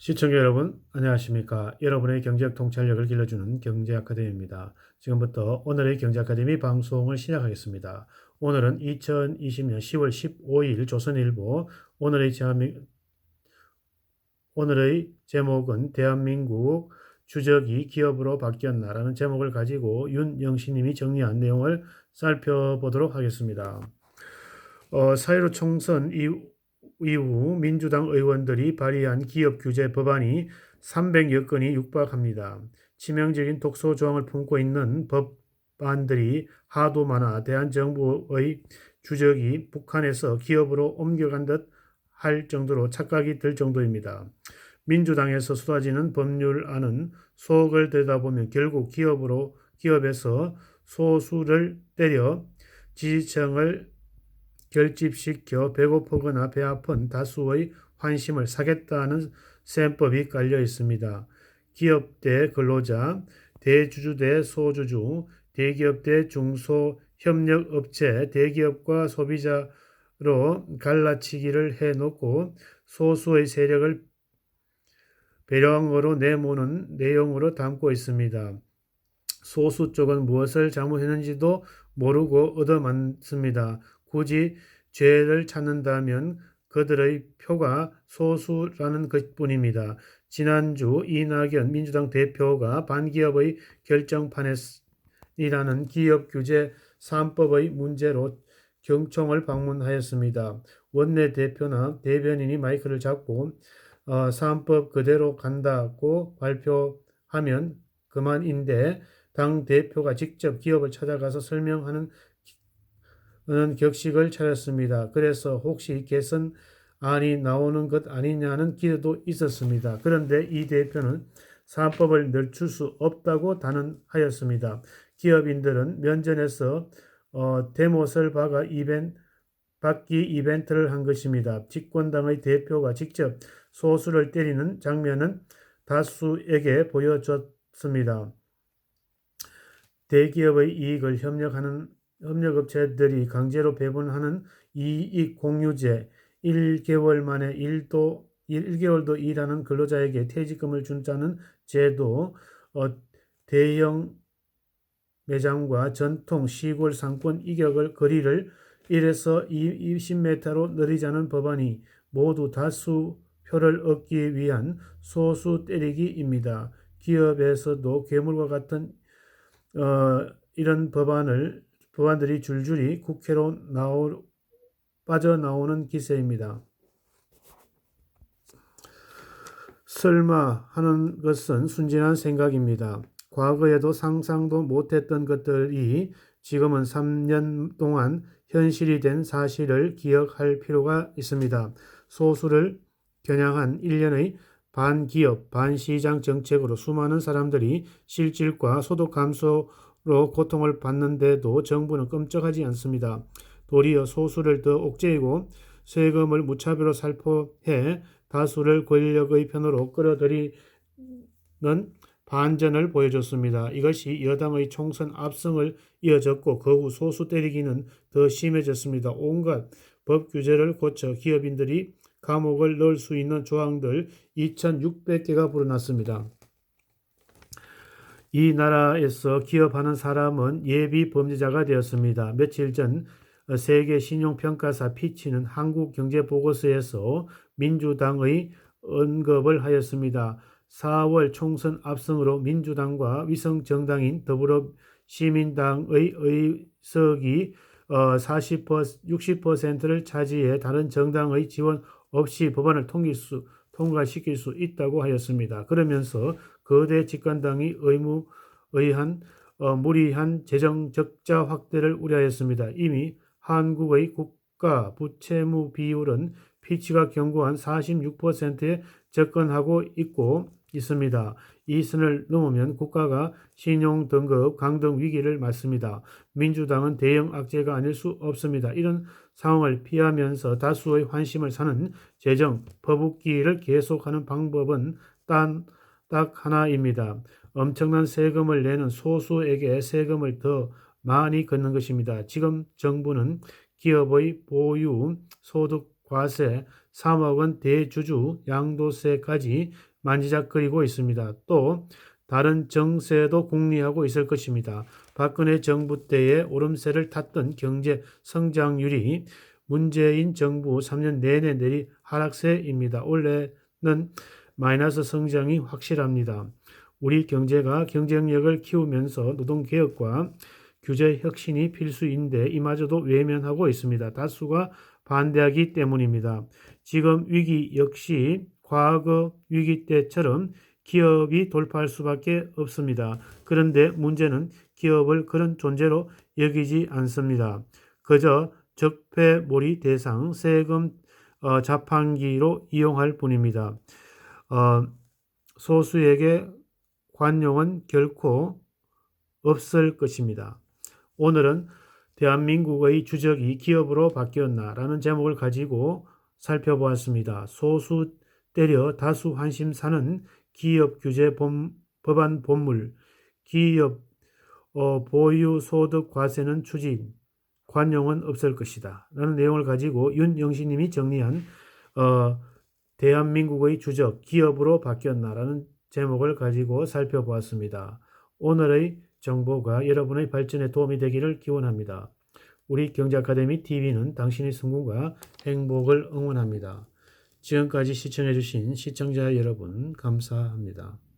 시청자 여러분, 안녕하십니까? 여러분의 경제학 통찰력을 길러주는 경제아카데미입니다. 지금부터 오늘의 경제아카데미 방송을 시작하겠습니다. 오늘은 2020년 10월 15일 조선일보 오늘의 제목은 대한민국 주적이 기업으로 바뀌었나라는 제목을 가지고 윤영신님이 정리한 내용을 살펴보도록 하겠습니다. 4.15 총선 이후 민주당 의원들이 발의한 기업 규제 법안이 300여 건이 육박합니다. 치명적인 독소 조항을 품고 있는 법안들이 하도 많아 대한정부의 주적이 북한에서 기업으로 옮겨간 듯 할 정도로 착각이 들 정도입니다. 민주당에서 쏟아지는 법률안은 속을 들여다보면 결국 기업에서 소수를 때려 지지층을 결집시켜 배고프거나 배 아픈 다수의 환심을 사겠다는 셈법이 깔려 있습니다. 기업 대 근로자, 대주주 대 소주주, 대기업 대 중소협력업체, 대기업과 소비자로 갈라치기를 해놓고 소수의 세력을 배령으로 내모는 내용으로 담고 있습니다. 소수 쪽은 무엇을 잘못했는지도 모르고 얻어맞습니다. 굳이 죄를 찾는다면 그들의 표가 소수라는 것뿐입니다. 지난주 이낙연 민주당 대표가 반기업의 결정판이라는 기업규제 3법의 문제로 경총을 방문하였습니다. 원내대표나 대변인이 마이크를 잡고 3법 그대로 간다고 발표하면 그만인데 당대표가 직접 기업을 찾아가서 설명하는 격식을 차렸습니다. 그래서 혹시 개선안이 나오는 것 아니냐는 기대도 있었습니다. 그런데 이 대표는 3법을 늦출 수 없다고 단언하였습니다. 기업인들은 면전에서 대못을 받기 이벤트를 한 것입니다. 집권당의 대표가 직접 소수를 때리는 장면은 다수에게 보여줬습니다. 대기업의 이익을 협력업체들이 강제로 배분하는 이익공유제, 1개월도 일하는 근로자에게 퇴직금을 준다는 제도, 대형 매장과 전통 시골 상권 거리를 1에서 20m로 늘리자는 법안이 모두 다수표를 얻기 위한 소수 때리기입니다. 기업에서도 괴물과 같은 이런 법안들이 줄줄이 국회로 빠져나오는 기세입니다. 설마 하는 것은 순진한 생각입니다. 과거에도 상상도 못했던 것들이 지금은 3년 동안 현실이 된 사실을 기억할 필요가 있습니다. 소수를 겨냥한 일련의 반기업, 반시장 정책으로 수많은 사람들이 실질과 소득 감소로 고통을 받는데도 정부는 끔찍하지 않습니다. 도리어 소수를 더 옥죄이고 세금을 무차별로 살포해 다수를 권력의 편으로 끌어들이는 반전을 보여줬습니다. 이것이 여당의 총선 압승을 이어졌고 그 후 소수 때리기는 더 심해졌습니다. 온갖 법 규제를 고쳐 기업인들이 감옥을 넣을 수 있는 조항들 2,600개가 불어났습니다. 이 나라에서 기업하는 사람은 예비 범죄자가 되었습니다. 며칠 전 세계 신용평가사 피치는 한국경제보고서에서 민주당의 언급을 하였습니다. 4월 총선 압승으로 민주당과 위성정당인 더불어시민당의 의석이 60%를 차지해 다른 정당의 지원 없이 법안을 통과시킬 수 있다고 하였습니다. 그러면서 거대 집권당이 무리한 재정 적자 확대를 우려했습니다. 이미 한국의 국가 부채무 비율은 피치가 경고한 46%에 접근하고 있습니다. 이 선을 넘으면 국가가 신용등급 강등 위기를 맞습니다. 민주당은 대형 악재가 아닐 수 없습니다. 이런 상황을 피하면서 다수의 환심을 사는 재정 퍼붓기를 계속하는 방법은 딱 하나입니다. 엄청난 세금을 내는 소수에게 세금을 더 많이 걷는 것입니다. 지금 정부는 기업의 보유 소득 과세 3억 원 대주주 양도세까지 만지작거리고 있습니다. 또 다른 정세도 궁리하고 있을 것입니다. 박근혜 정부 때에 오름세를 탔던 경제 성장률이 문재인 정부 3년 내내 내리 하락세입니다. 올해는 마이너스 성장이 확실합니다. 우리 경제가 경쟁력을 키우면서 노동개혁과 규제 혁신이 필수인데 이마저도 외면하고 있습니다. 다수가 반대하기 때문입니다. 지금 위기 역시 과거 위기 때처럼 기업이 돌파할 수밖에 없습니다. 그런데 문제는 기업을 그런 존재로 여기지 않습니다. 그저 적폐몰이 대상 세금 자판기로 이용할 뿐입니다. 소수에게 관용은 결코 없을 것입니다. 오늘은 대한민국의 주적이 기업으로 바뀌었나라는 제목을 가지고 살펴보았습니다. 소수 때려 다수 한심 사는 기업 규제 법안 본물, 기업 보유소득 과세는 추진, 관용은 없을 것이다 라는 내용을 가지고 윤영신님이 정리한 대한민국의 주적 기업으로 바뀌었나라는 제목을 가지고 살펴보았습니다. 오늘의 정보가 여러분의 발전에 도움이 되기를 기원합니다. 우리 경제아카데미 TV는 당신의 성공과 행복을 응원합니다. 지금까지 시청해주신 시청자 여러분 감사합니다.